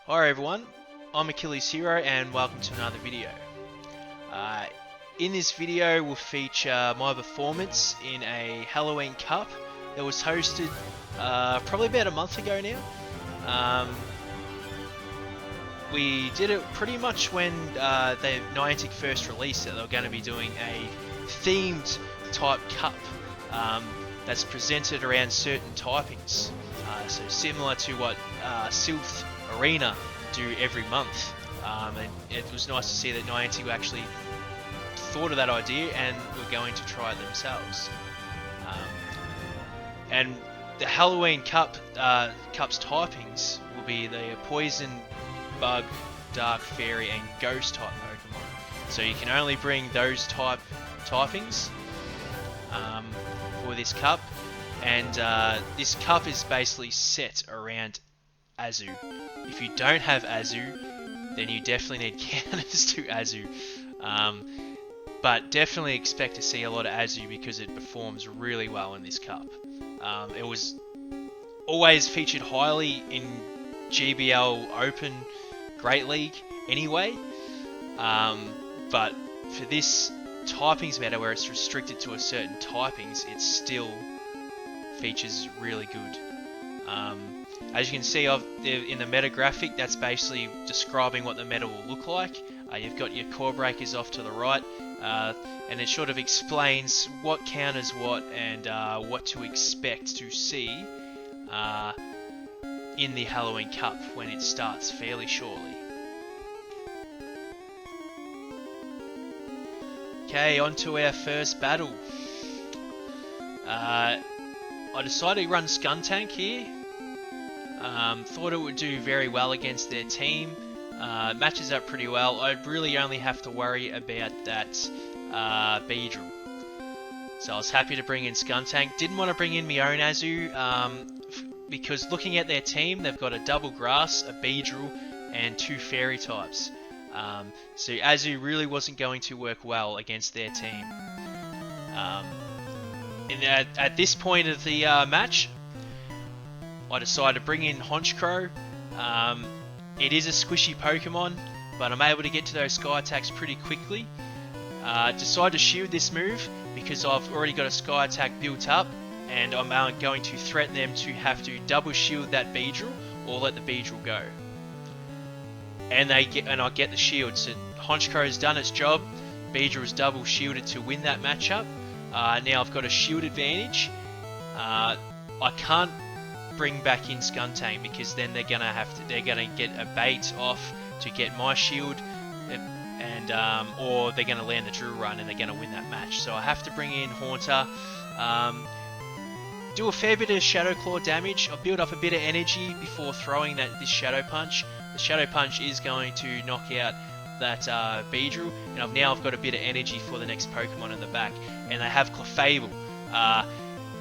Hi everyone, I'm Achilles Hero and welcome to another video. In this video we'll feature my performance in a Halloween Cup that was hosted probably about a month ago now. We did it pretty much when the Niantic first released it. They were going to be doing a themed type cup that's presented around certain typings. So similar to what Silph Arena do every month, and it was nice to see that Niantic actually thought of that idea and were going to try it themselves. And the Halloween Cup's typings will be the Poison, Bug, Dark, Fairy and Ghost type Pokemon. So you can only bring those typings for this cup, and this cup is basically set around Azu. If you don't have Azu, then you definitely need counters to Azu. But definitely expect to see a lot of Azu because it performs really well in this cup. It was always featured highly in GBL Open Great League anyway. But for this typings meta where it's restricted to a certain typings, it still features really good. As you can see in the meta graphic, that's basically describing what the meta will look like. You've got your core breakers off to the right, and it sort of explains what counters what and what to expect to see in the Halloween Cup when it starts fairly shortly. Okay, on to our first battle. I decided to run Skuntank here. Thought it would do very well against their team. Matches up pretty well. I really only have to worry about that Beedrill. So I was happy to bring in Skuntank. Didn't want to bring in my own Azu because looking at their team, they've got a double grass, a Beedrill, and 2 fairy types. So Azu really wasn't going to work well against their team. At this point of the match, I decided to bring in Honchkrow. It is a squishy Pokemon, but I'm able to get to those Sky attacks pretty quickly. Decided to shield this move because I've already got a Sky attack built up, and I'm going to threaten them to have to double shield that Beedrill or let the Beedrill go. And I get the shield. So Honchkrow has done its job. Beedrill is double shielded to win that matchup. Now I've got a shield advantage. I can't bring back in Skuntank because then they're gonna get a bait off to get my shield, and or they're gonna land the drill run and they're gonna win that match. So I have to bring in Haunter, do a fair bit of Shadow Claw damage. I'll build up a bit of energy before throwing this Shadow Punch. The Shadow Punch is going to knock out that Beedrill, and I've got a bit of energy for the next Pokemon in the back, and they have Clefable.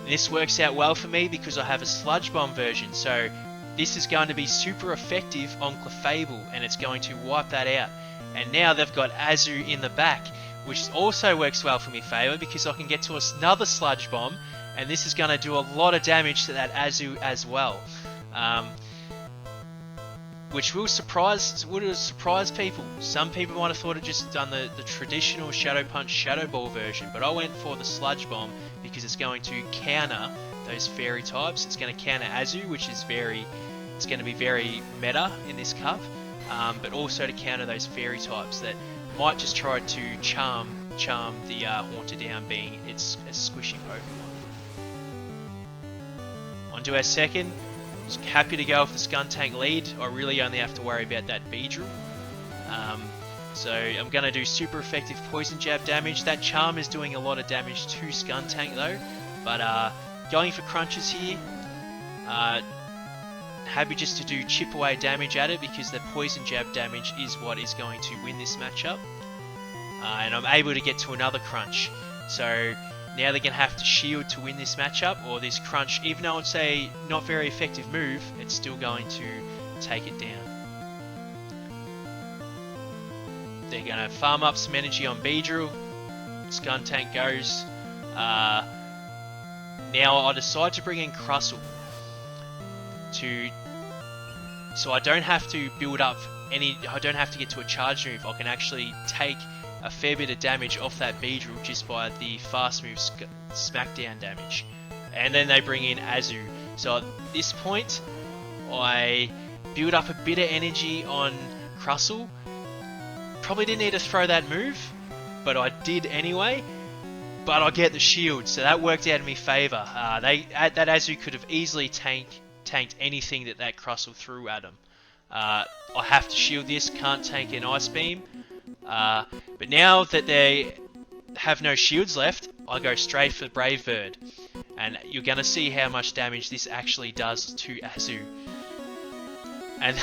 This works out well for me because I have a Sludge Bomb version, so this is going to be super effective on Clefable and it's going to wipe that out. And now they've got Azu in the back, which also works well for me favour because I can get to another Sludge Bomb, and this is going to do a lot of damage to that Azu as well. Which would have surprised people. Some people might have thought it just done the traditional Shadow Punch Shadow Ball version, but I went for the Sludge Bomb because it's going to counter those fairy types. It's going to counter Azu, which is it's going to be very meta in this cup, but also to counter those fairy types that might just try to charm the Haunter down, being it's a squishy Pokemon. On to our second. I was happy to go with the Skuntank lead. I really only have to worry about that Beedrill. So I'm going to do super effective Poison Jab damage. That Charm is doing a lot of damage to Skuntank though. But going for crunches here. Happy just to do chip away damage at it because the Poison Jab damage is what is going to win this matchup. And I'm able to get to another crunch. So now they're going to have to shield to win this matchup, or this crunch, even though it's a not very effective move, it's still going to take it down. They're going to farm up some energy on Beedrill. Skuntank goes. Now I decide to bring in Crustle to So I don't have to build up I don't have to get to a charge move. I can actually take a fair bit of damage off that Beedrill just by the fast move smackdown damage. And then they bring in Azu. So at this point, I build up a bit of energy on Crustle. Probably didn't need to throw that move, but I did anyway. But I get the shield, so that worked out in my favour. That Azu could have easily tanked anything that Crustle threw at him. I have to shield this, can't tank an Ice Beam. But now that they have no shields left, I go straight for Brave Bird. And you're going to see how much damage this actually does to Azu. And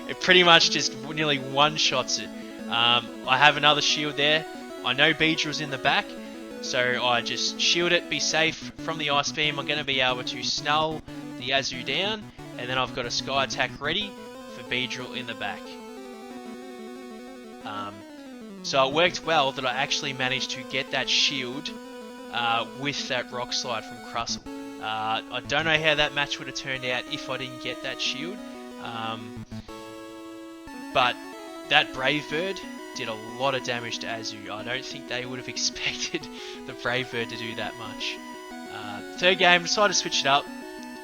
it pretty much just nearly one-shots it. I have another shield there. I know Beedrill's in the back, so I just shield it, be safe from the Ice Beam. I'm going to be able to snull the Azu down, and then I've got a Sky Attack ready for Beedrill in the back. So it worked well that I actually managed to get that shield with that Rock Slide from Crustle. I don't know how that match would have turned out if I didn't get that shield. But that Brave Bird did a lot of damage to Azu. I don't think they would have expected the Brave Bird to do that much. Third game, decided to switch it up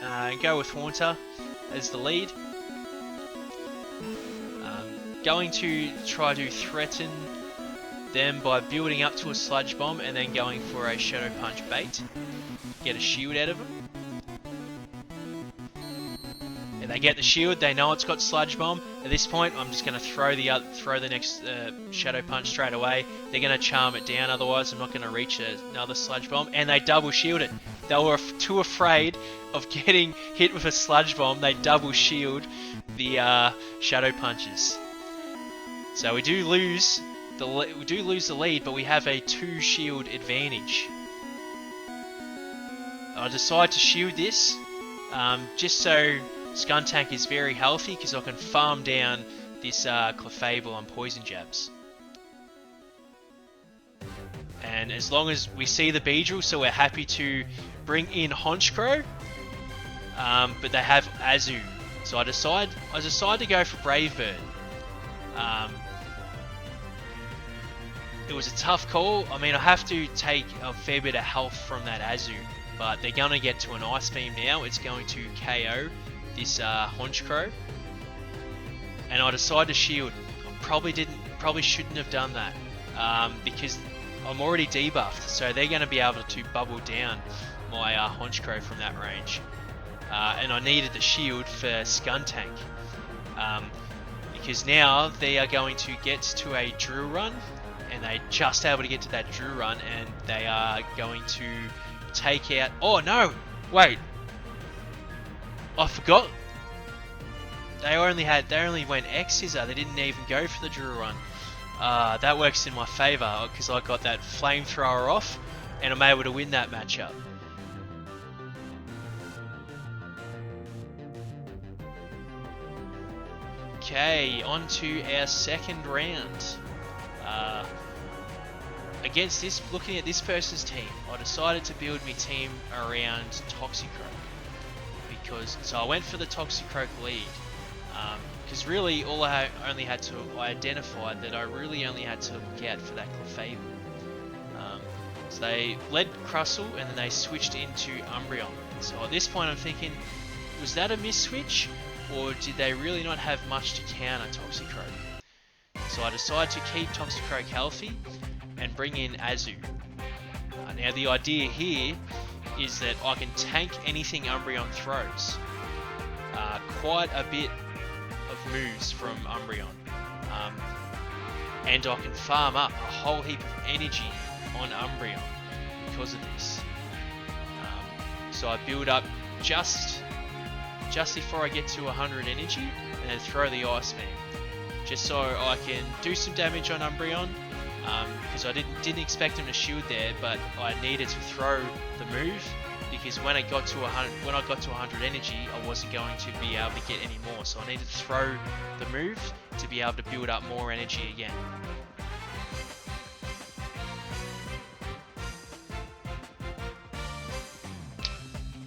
and go with Haunter as the lead. Going to try to threaten them by building up to a Sludge Bomb and then going for a Shadow Punch bait. Get a shield out of them. And they get the shield, they know it's got Sludge Bomb. At this point, I'm just going to throw the next Shadow Punch straight away. They're going to charm it down, otherwise I'm not going to reach another Sludge Bomb. And they double shield it. They were too afraid of getting hit with a Sludge Bomb. They double shield the Shadow Punches. So we do lose the lead, but we have a 2 shield advantage. I decide to shield this just so Skuntank is very healthy, because I can farm down this Clefable on Poison Jabs. And as long as we see the Beedrill, so we're happy to bring in Honchkrow, but they have Azu. So I decide to go for Brave Bird. It was a tough call. I mean, I have to take a fair bit of health from that Azu, but they're going to get to an Ice Beam now. It's going to KO this Honchkrow, and I decided to shield. I probably shouldn't have done that because I'm already debuffed, so they're going to be able to bubble down my Honchkrow from that range, and I needed the shield for Skuntank because now they are going to get to a Drill Run. And they're just able to get to that Drill Run, and they are going to take out... Oh no! Wait! I forgot! They only went X Scissor, they didn't even go for the Drill Run. That works in my favour, because I got that Flamethrower off, and I'm able to win that matchup. Okay, on to our second round. Against this, looking at this person's team, I decided to build my team around Toxicroak, so I went for the Toxicroak lead, because really I identified that I really only had to look out for that Clefable. So they led Crustle and then they switched into Umbreon. So at this point I'm thinking, was that a miss-switch, or did they really not have much to counter Toxicroak? So I decided to keep Toxicroak healthy and bring in Azu. Now the idea here is that I can tank anything Umbreon throws. Quite a bit of moves from Umbreon. And I can farm up a whole heap of energy on Umbreon because of this. So I build up just before I get to 100 energy and then throw the Ice Beam, just so I can do some damage on Umbreon, because I didn't expect him to shield there, but I needed to throw the move, because when I got to 100 energy, I wasn't going to be able to get any more, so I needed to throw the move to be able to build up more energy again.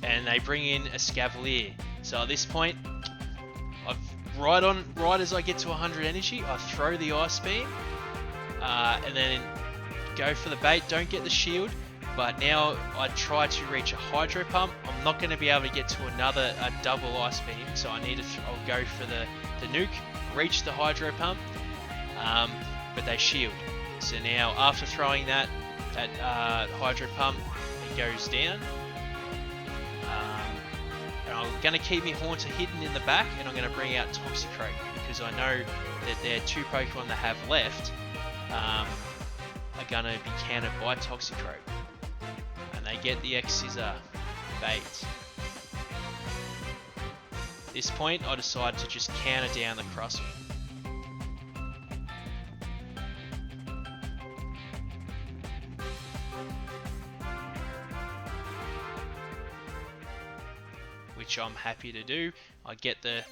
And they bring in a Scavalier. So at this point, I've right as I get to 100 energy, I throw the Ice Beam, and then go for the bait. Don't get the shield, but now I try to reach a Hydro Pump. I'm not going to be able to get to a double Ice Beam, so I need to. I'll go for the nuke, reach the Hydro Pump, but they shield. So now after throwing that Hydro Pump, it goes down. And I'm going to keep my Haunter hidden in the back, and I'm going to bring out Toxicroak because I know that their 2 Pokemon they have left are going to be countered by Toxicroak. And they get the X-Scissor bait. At this point, I decide to just counter down the Crustle. Which I'm happy to do. I get the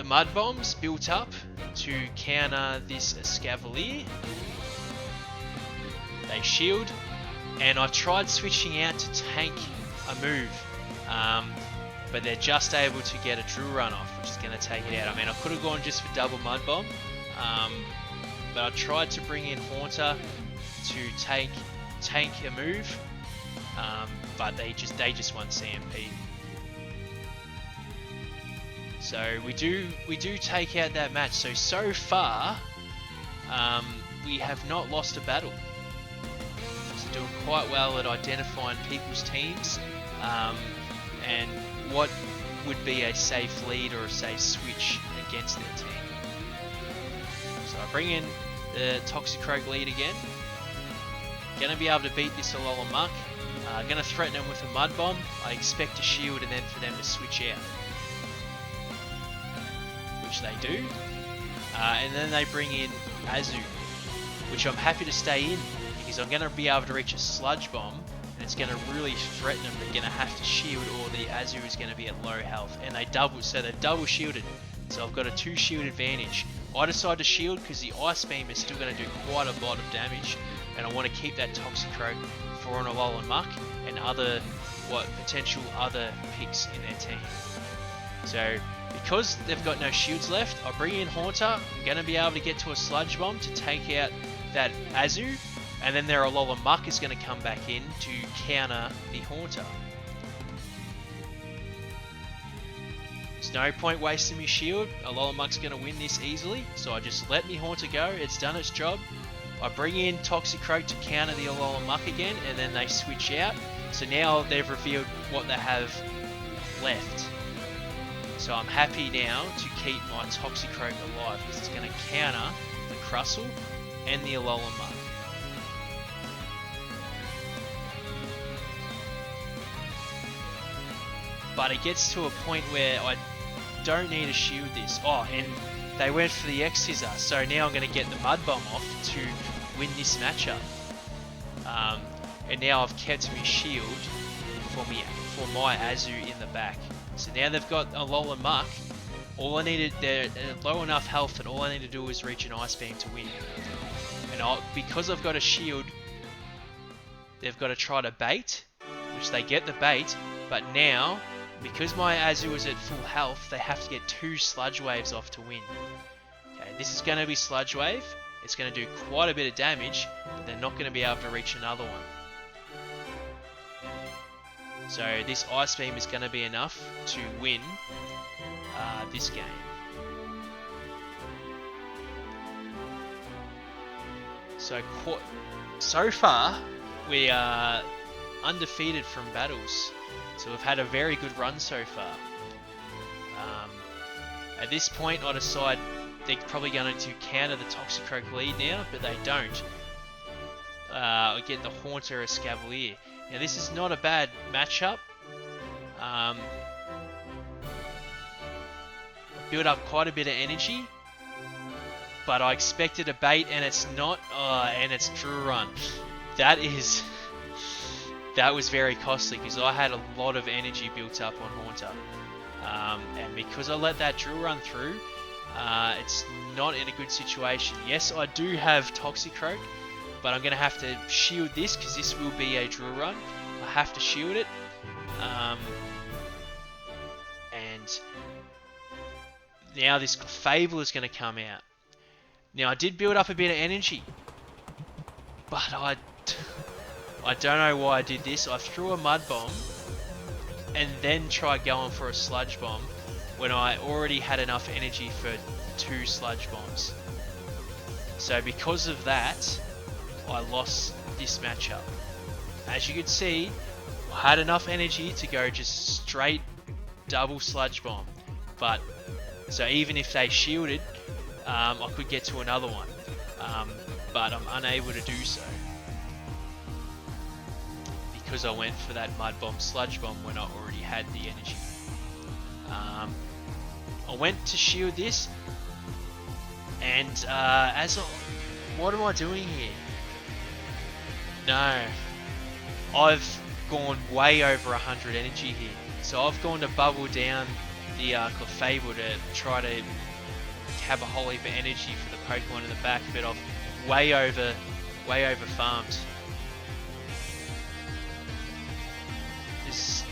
Mud Bombs built up to counter this Escavalier. They shield, and I tried switching out to tank a move, but they're just able to get a Drill Run off, which is going to take it out. I mean, I could have gone just for double Mud Bomb, but I tried to bring in Haunter to tank a move, but they just won CMP. So we do take out that match. So far, we have not lost a battle. So doing quite well at identifying people's teams, and what would be a safe lead or a safe switch against their team. So I bring in the Toxicroak lead again. Gonna be able to beat this Alola Muck. Going to threaten them with a Mud Bomb. I expect a shield and then for them to switch out. Which they do. And then they bring in Azu, which I'm happy to stay in because I'm going to be able to reach a Sludge Bomb and it's going to really threaten them. They're going to have to shield or the Azu is going to be at low health. And they're double shielded. So I've got a 2 shield advantage. I decide to shield because the Ice Beam is still going to do quite a lot of damage. And I want to keep that Toxicroak for an Alola Muck and potential other picks in their team. So because they've got no shields left, I bring in Haunter. I'm going to be able to get to a Sludge Bomb to take out that Azu, and then their Alola Muck is going to come back in to counter the Haunter. There's no point wasting my shield. Alola Muck's going to win this easily, so I just let me Haunter go. It's done its job. I bring in Toxicroak to counter the Alola Muck again, and then they switch out. So now they've revealed what they have left. So I'm happy now to keep my Toxicroak alive because it's going to counter the Crustle and the Alola Muck. But it gets to a point where I don't need to shield this. Oh, and they went for the X-Scissor, so now I'm going to get the Mud Bomb off to win this matchup. And now I've kept my shield for my Azu in the back. So now they've got a Alola Muck. All I needed, they're at low enough health that all I need to do is reach an Ice Beam to win. And because I've got a shield, they've got to try to bait, which they get the bait, but now, because my Azu is at full health, they have to get 2 Sludge Waves off to win. Okay, this is going to be Sludge Wave. It's going to do quite a bit of damage, but they're not going to be able to reach another one. So this Ice Beam is going to be enough to win this game. So far, we are undefeated from battles. So we've had a very good run so far. At this point, I decide they're probably going to counter the Toxicroak lead now, but they don't. I get the Haunter Escavalier. Now this is not a bad matchup. Build up quite a bit of energy, but I expected a bait and it's not. And it's Drill Run. That was very costly because I had a lot of energy built up on Haunter. And because I let that Drill Run through, it's not in a good situation. Yes, I do have Toxicroak, but I'm going to have to shield this because this will be a Drill Run. I have to shield it. And now this Fable is going to come out. Now I did build up a bit of energy, but I don't know why I did this. I threw a mud bomb and then tried going for a sludge bomb when I already had enough energy for 2 sludge bombs. So because of that, I lost this matchup. As you can see, I had enough energy to go just straight double sludge bomb. But so even if they shielded, I could get to another one. But I'm unable to do so because I went for that mud bomb sludge bomb when I already had the energy. I went to shield this, and what am I doing here? No, I've gone way over 100 energy here. So I've gone to bubble down the Clefable to try to have a whole heap of energy for the Pokemon in the back, but I've way over farmed.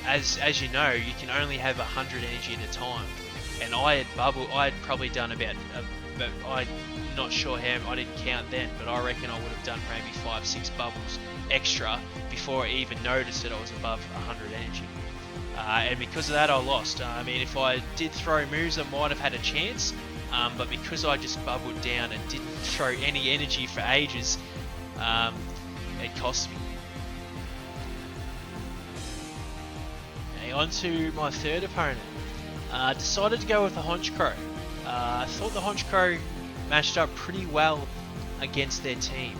As you know, you can only have 100 energy at a time, and I had probably done about I'm not sure how, I didn't count then, but I reckon I would have done maybe 5-6 bubbles extra before I even noticed that I was above 100 energy. And because of that I lost. I mean, if I did throw moves I might have had a chance, but because I just bubbled down and didn't throw any energy for ages, it cost me. Okay, on to my third opponent. Decided to go with the Honchkrow. I thought the Honchkrow matched up pretty well against their team.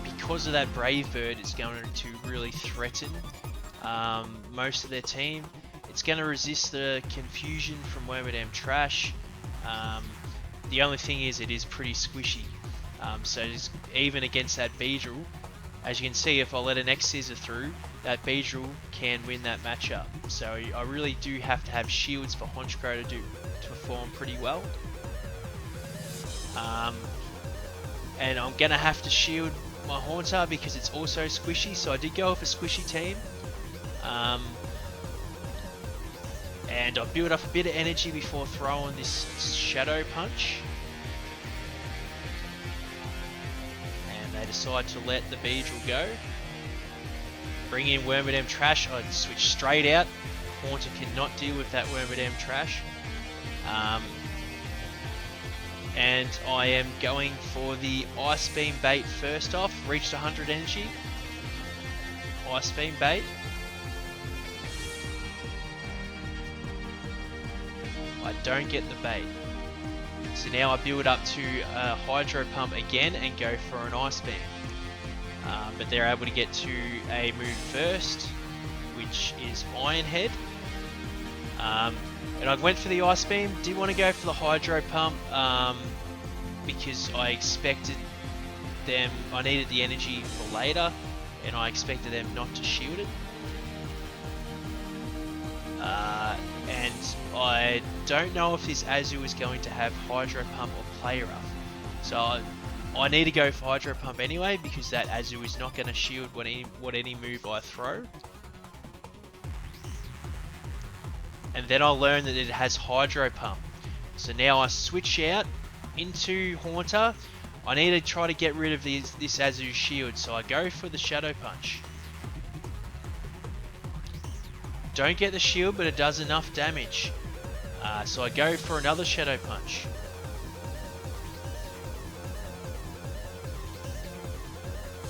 Because of that Brave Bird, it's going to really threaten most of their team. It's going to resist the confusion from Wormadam Trash. The only thing is it is pretty squishy. So even against that Beedrill, as you can see, if I let an X-Scissor through, that Beedrill can win that matchup. So I really do have to have shields for Honchkrow to perform pretty well. And I'm going to have to shield my Haunter because it's also squishy, so I did go with a squishy team. And I built up a bit of energy before throwing this Shadow Punch. And they decide to let the Beedrill go. Bring in Wormadam Trash, I'd switch straight out. Haunter cannot deal with that Wormadam Trash. And I am going for the Ice Beam Bait first off. Reached 100 energy. Ice Beam Bait. I don't get the bait. So now I build up to a Hydro Pump again and go for an Ice Beam. But they're able to get to a move first, which is Iron Head. And I went for the Ice Beam, did want to go for the Hydro Pump because I expected them, I needed the energy for later, and I expected them not to shield it. And I don't know if this Azu is going to have Hydro Pump or Play Rough. So I need to go for Hydro Pump anyway because that Azu is not going to shield what any move I throw. And then I'll learn that it has Hydro Pump. So now I switch out into Haunter. I need to try to get rid of this Azu shield, so I go for the Shadow Punch. Don't get the shield, but it does enough damage. So I go for another Shadow Punch.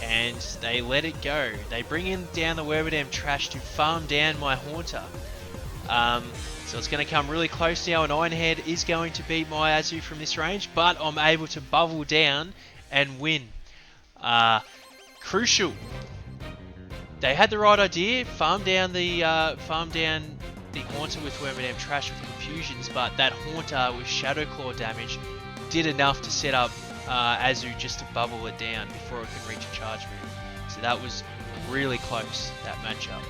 And they let it go. They bring in down the Wormadam Trash to farm down my Haunter. So it's going to come really close now, and Iron Head is going to beat my Azu from this range, but I'm able to bubble down and win. Crucial. They had the right idea, farm down the Haunter with Wormadam Trash with Confusions, but that Haunter with Shadow Claw damage did enough to set up Azu just to bubble it down before it could reach a charge move. So that was really close, that matchup.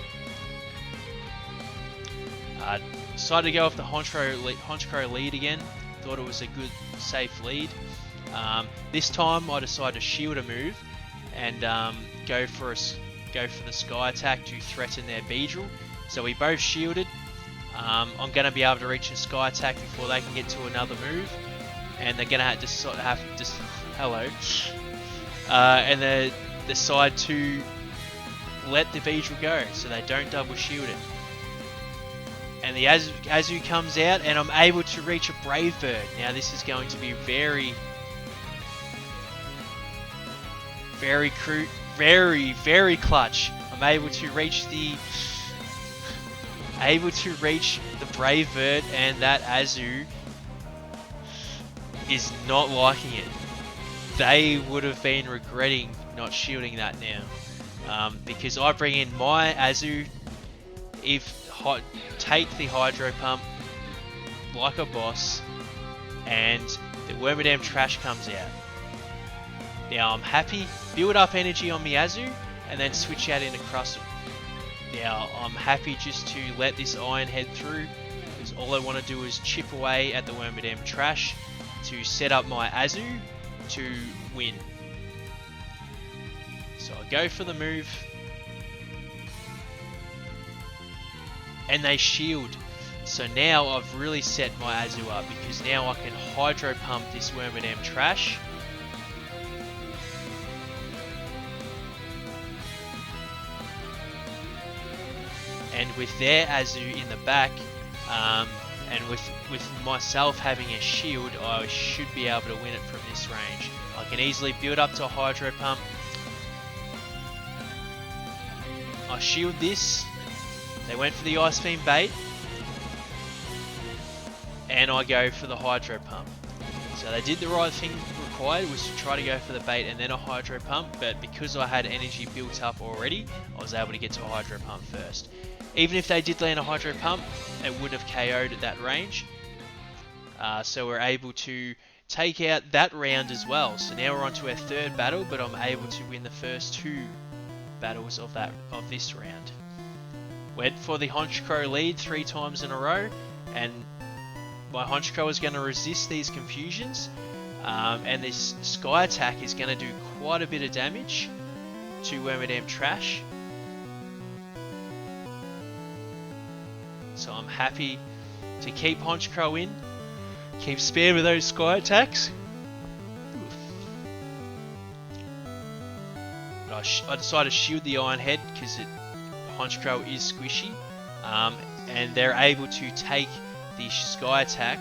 Decided to go off the Honchkrow lead again. Thought it was a good, safe lead. This time I decided to shield a move and go for the Sky Attack to threaten their Beedrill. So we both shielded. I'm going to be able to reach a Sky Attack before they can get to another move, and they're going to have to hello, and they decide to let the Beedrill go so they don't double shield it. And the Azu comes out, and I'm able to reach a Brave Bird. Now this is going to be very clutch. I'm able to reach the Brave Bird, and that Azu is not liking it. They would have been regretting not shielding that now, because I bring in my Azu, take the Hydro Pump like a boss, and the Wormadam Trash comes out. Now I'm happy, build up energy on my Azu, and then switch out into Crustle. Now I'm happy just to let this Iron head through, because all I want to do is chip away at the Wormadam Trash to set up my Azu to win. So I go for the move, and they shield. So now I've really set my Azu up, because now I can Hydro Pump this Wormadam Trash. And with their Azu in the back, and with myself having a shield, I should be able to win it from this range. I can easily build up to a Hydro Pump. I shield this. They went for the Ice Beam bait, and I go for the Hydro Pump. So they did the right thing required, was to try to go for the bait and then a Hydro Pump, but because I had energy built up already, I was able to get to a Hydro Pump first. Even if they did land a Hydro Pump, it would have KO'd at that range. So we're able to take out that round as well. So now we're on to our third battle, but I'm able to win the first two battles of this round. Went for the Honchkrow lead 3 times in a row, and my Honchkrow is going to resist these confusions, and this Sky Attack is going to do quite a bit of damage to Wormadam Trash. So I'm happy to keep Honchkrow in, keep spared with those Sky Attacks. But I decided to shield the Iron Head because Honchkrow is squishy, and they're able to take the Sky Attack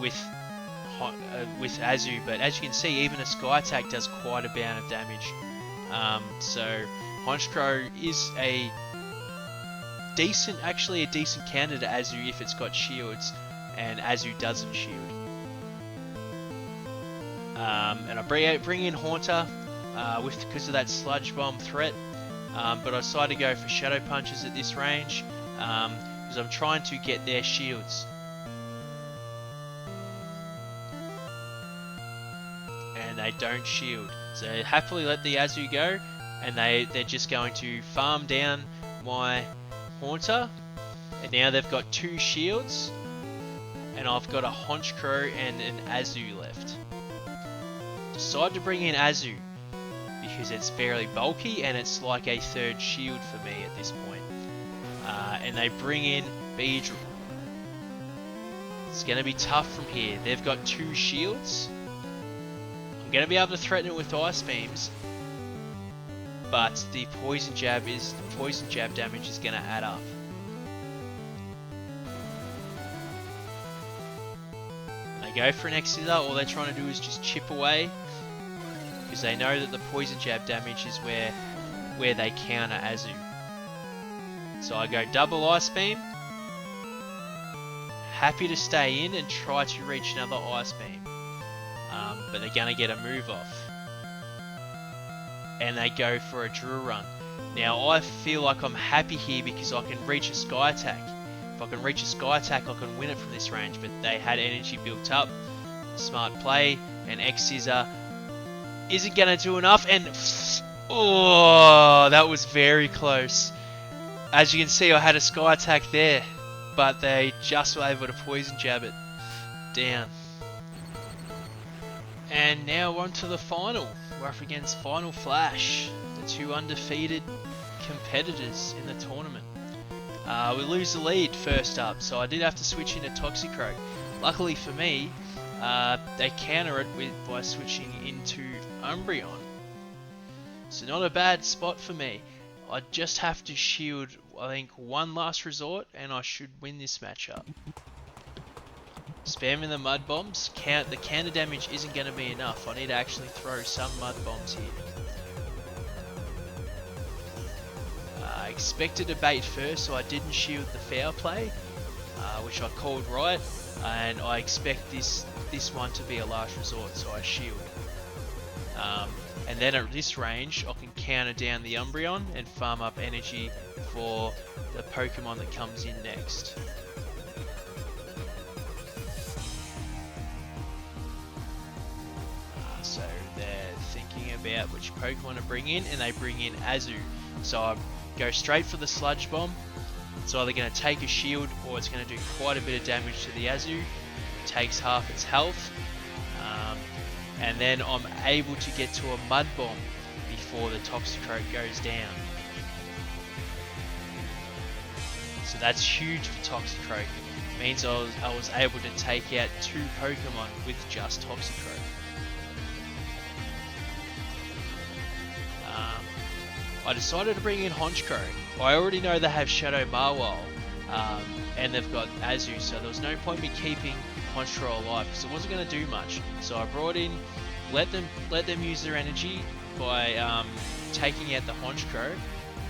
with Azu, but as you can see, even a Sky Attack does quite a amount of damage. So Honchkrow is a decent counter to Azu if it's got shields, and Azu doesn't shield. And I bring in Haunter because of that Sludge Bomb threat, but I decided to go for Shadow Punches at this range because I'm trying to get their shields. And they don't shield, so happily let the Azu go, and they're just going to farm down my Haunter, and now they've got 2 shields, and I've got a Honchkrow and an Azu left. Decide to bring in Azu because it's fairly bulky and it's like a third shield for me at this point. And they bring in Beedrill. It's going to be tough from here. They've got 2 shields. I'm going to be able to threaten it with Ice Beams, but the poison jab damage is going to add up. They go for an X-Scissor. All they're trying to do is just chip away, because they know that the poison jab damage is where they counter Azu. So I go double Ice Beam. Happy to stay in and try to reach another Ice Beam, but they're going to get a move off. And they go for a Drill Run. Now I feel like I'm happy here because I can reach a Sky Attack. If I can reach a Sky Attack, I can win it from this range, but they had energy built up. Smart play, and X-Scissor isn't going to do enough, and oh, that was very close. As you can see, I had a Sky Attack there, but they just were able to poison jab it down. And now on to the final. We're up against Final Flash, the 2 undefeated competitors in the tournament. we lose the lead first up, so I did have to switch into Toxicroak. Luckily for me, they counter it by switching into Umbreon. So not a bad spot for me. I just have to shield, I think, one last resort, and I should win this matchup. Spamming the mud bombs, the counter damage isn't going to be enough. I need to actually throw some mud bombs here. I expected a bait first, so I didn't shield the foul play, which I called right, and I expect this one to be a last resort, so I shield. And then at this range, I can counter down the Umbreon and farm up energy for the Pokemon that comes in next. So they're thinking about which Pokemon to bring in, and they bring in Azu. So I go straight for the Sludge Bomb. It's either going to take a shield or it's going to do quite a bit of damage to the Azu. It takes half its health. And then I'm able to get to a Mud Bomb before the Toxicroak goes down. So that's huge for Toxicroak. It means I was able to take out 2 Pokemon with just Toxicroak. I decided to bring in Honchkrow. I already know they have Shadow Marwol, and they've got Azu, so there was no point in me keeping Honchkrow alive because it wasn't going to do much. So I brought in, let them use their energy by taking out the Honchkrow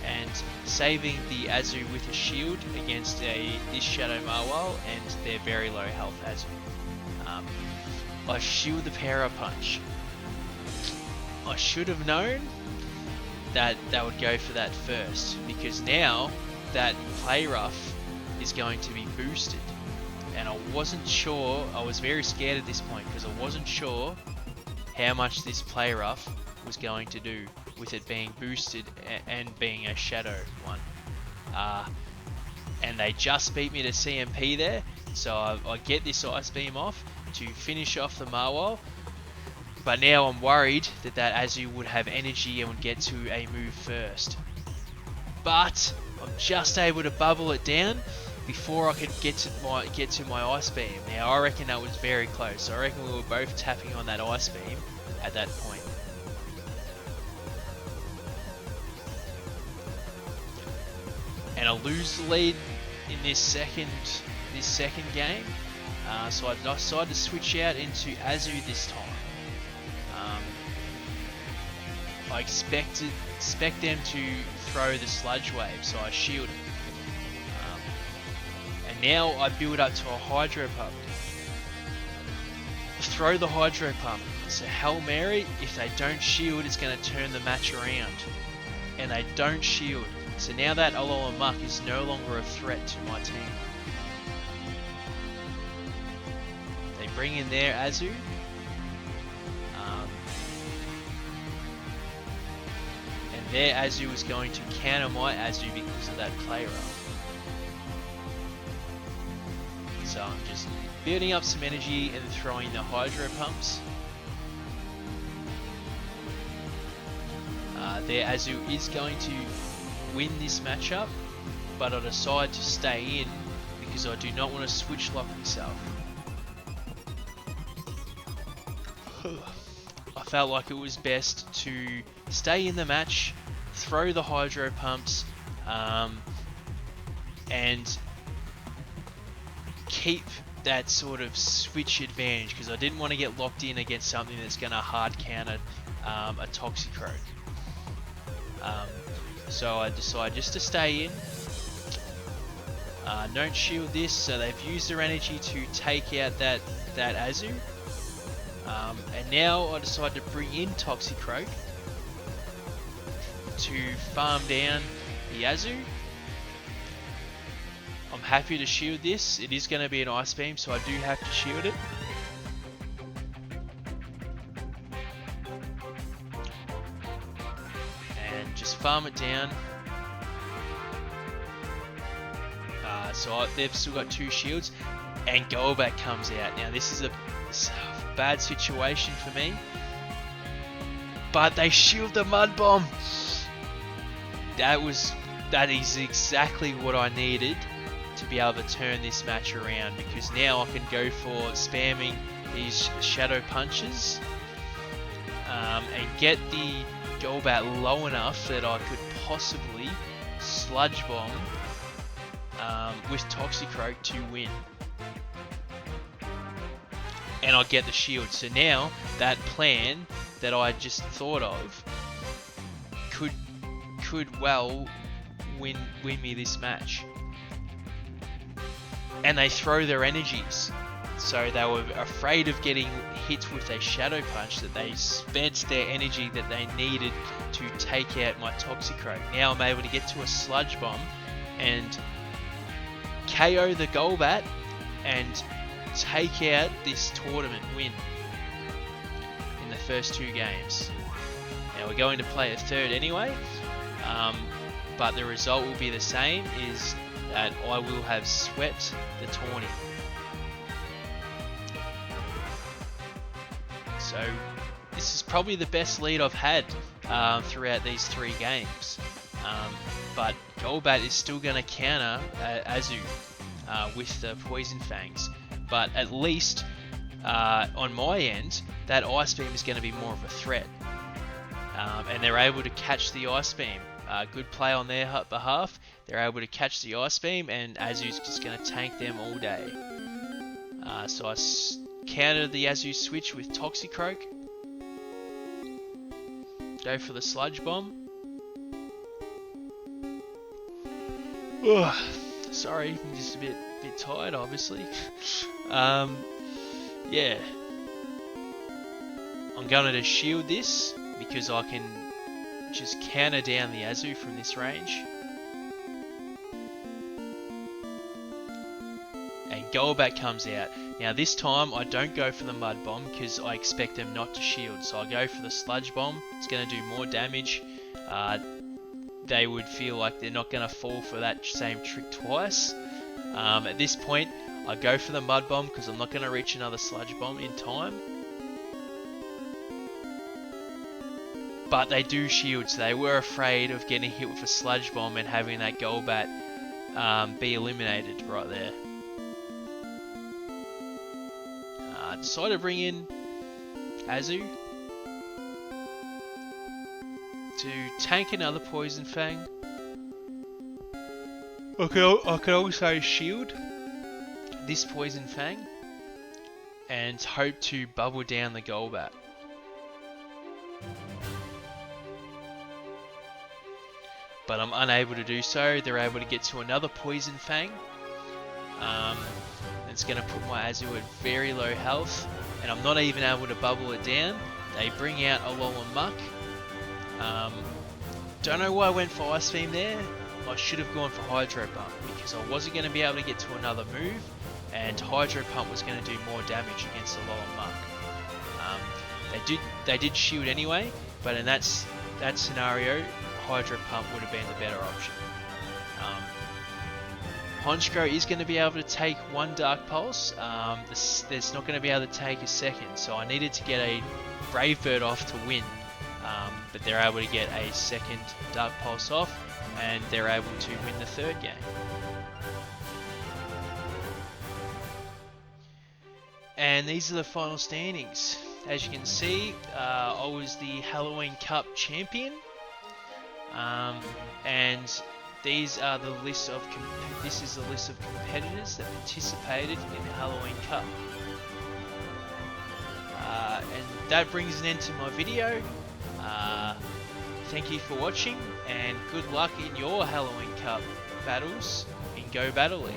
and saving the Azu with a shield against this Shadow Marwol and their very low health Azu. I shield the Para Punch. I should have known that they would go for that first, because now that Play Rough is going to be boosted, and I wasn't sure, I was very scared at this point because I wasn't sure how much this Play Rough was going to do with it being boosted and being a shadow one. And they just beat me to CMP there, so I get this Ice Beam off to finish off the Marwol. But now I'm worried that Azu would have energy and would get to a move first. But I'm just able to bubble it down before I could get to my Ice Beam. Now I reckon that was very close. I reckon we were both tapping on that Ice Beam at that point. And I lose the lead in this second game. So I decided to switch out into Azu this time. I expect them to throw the Sludge Wave, so I shield it. And now I build up to a Hydro Pump. Throw the Hydro Pump. It's a Hail Mary. If they don't shield, it's going to turn the match around. And they don't shield. So now that Alola Muck is no longer a threat to my team. They bring in their Azu. Their Azu is going to counter my Azu because of that Play Rough. So I'm just building up some energy and throwing the Hydro Pumps. Their Azu is going to win this matchup, but I decide to stay in because I do not want to switch lock myself. I felt like it was best to stay in the match, throw the Hydro Pumps, and keep that sort of switch advantage because I didn't want to get locked in against something that's going to hard counter a Toxicroak. So I decided just to stay in. Don't shield this, so they've used their energy to take out that Azu. And now I decide to bring in Toxicroak to farm down the Azu. I'm happy to shield this. It is going to be an Ice Beam, so I do have to shield it. And just farm it down. So they've still got 2 shields, and Golbat comes out. Now this is a bad situation for me, but they shield the Mud Bomb. That was that is exactly what I needed to be able to turn this match around, because now I can go for spamming these shadow punches and get the Golbat low enough that I could possibly Sludge Bomb with Toxicroak to win. And I get the shield. So now that plan that I just thought of could well win me this match. And they throw their energies. So they were afraid of getting hit with a Shadow Punch, that they spent their energy that they needed to take out my Toxicroak. Now I'm able to get to a Sludge Bomb and KO the Golbat and take out this tournament win in the first 2 games. Now we're going to play a third anyway, but the result will be the same, is that I will have swept the tourney. So this is probably the best lead I've had throughout these 3 games. But Golbat is still going to counter Azu with the Poison Fangs. But at least on my end, that Ice Beam is going to be more of a threat. And they're able to catch the Ice Beam. Good play on their behalf. They're able to catch the Ice Beam, and Azu's just going to tank them all day. So I countered the Azu switch with Toxicroak. Go for the Sludge Bomb. Ugh, sorry, I'm just a bit tired, obviously. Yeah. I'm going to shield this because I can just counter down the Azu from this range. And Golbat comes out. Now this time I don't go for the Mud Bomb because I expect them not to shield. So I go for the Sludge Bomb. It's going to do more damage. They would feel like they're not going to fall for that same trick twice. At this point I go for the Mud Bomb because I'm not going to reach another Sludge Bomb in time. But they do shield, so they were afraid of getting hit with a Sludge Bomb and having that Golbat be eliminated right there. Decided to bring in Azu to tank another Poison Fang. I could also shield this Poison Fang and hope to bubble down the Golbat. But I'm unable to do so. They're able to get to another Poison Fang. It's going to put my Azu at very low health, and I'm not even able to bubble it down. They bring out Alolan Muck. Don't know why I went for Ice Beam there. I should have gone for Hydro Pump because I wasn't going to be able to get to another move, and Hydro Pump was going to do more damage against Alolan Muck. They did shield anyway, but in that scenario, Hydro Pump would have been the better option. Honchkrow is going to be able to take 1 Dark Pulse. There's not going to be able to take a second, so I needed to get a Brave Bird off to win. But they're able to get a second Dark Pulse off, and they're able to win the 3rd game. And these are the final standings. As you can see, I was the Halloween Cup champion. And these are the list of this is the list of competitors that participated in the Halloween Cup. And that brings an end to my video. Thank you for watching, and good luck in your Halloween Cup battles in Go Battle League.